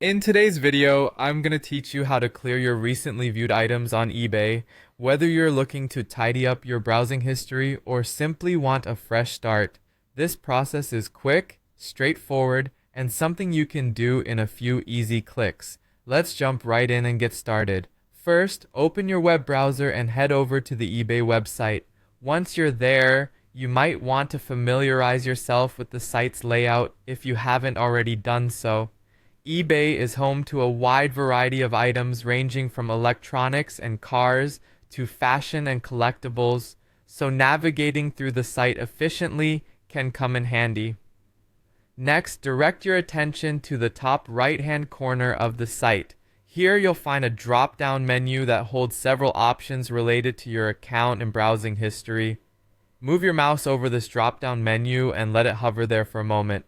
In today's video, I'm going to teach you how to clear your recently viewed items on eBay. Whether you're looking to tidy up your browsing history or simply want a fresh start, this process is quick, straightforward, and something you can do in a few easy clicks. Let's jump right in and get started. First, open your web browser and head over to the eBay website. Once you're there, you might want to familiarize yourself with the site's layout if you haven't already done so. eBay is home to a wide variety of items ranging from electronics and cars to fashion and collectibles, so navigating through the site efficiently can come in handy. Next, direct your attention to the top right-hand corner of the site. Here you'll find a drop-down menu that holds several options related to your account and browsing history. Move your mouse over this drop-down menu and let it hover there for a moment.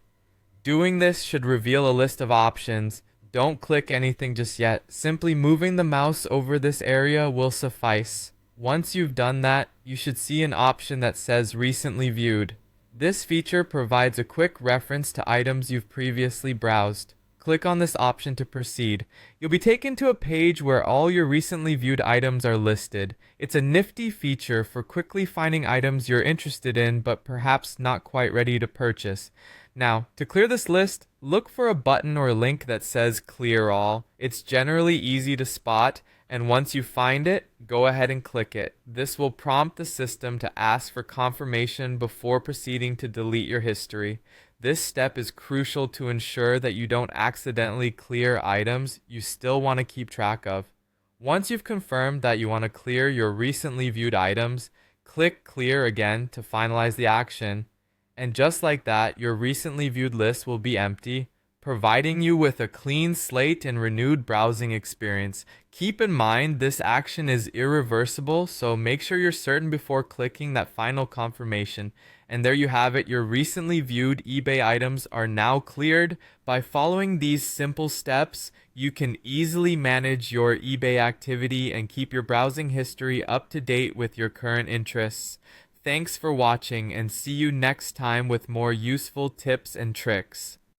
Doing this should reveal a list of options. Don't click anything just yet. Simply moving the mouse over this area will suffice. Once you've done that, you should see an option that says Recently Viewed. This feature provides a quick reference to items you've previously browsed. Click on this option to proceed. You'll be taken to a page where all your recently viewed items are listed. It's a nifty feature for quickly finding items you're interested in but perhaps not quite ready to purchase. Now, to clear this list, look for a button or link that says Clear All. It's generally easy to spot, and once you find it, go ahead and click it. This will prompt the system to ask for confirmation before proceeding to delete your history. This step is crucial to ensure that you don't accidentally clear items you still want to keep track of. Once you've confirmed that you want to clear your recently viewed items, click Clear again to finalize the action. And just like that, your recently viewed list will be empty, providing you with a clean slate and renewed browsing experience. Keep in mind, this action is irreversible, so make sure you're certain before clicking that final confirmation. And there you have it, your recently viewed eBay items are now cleared. By following these simple steps, you can easily manage your eBay activity and keep your browsing history up to date with your current interests. Thanks for watching, and see you next time with more useful tips and tricks.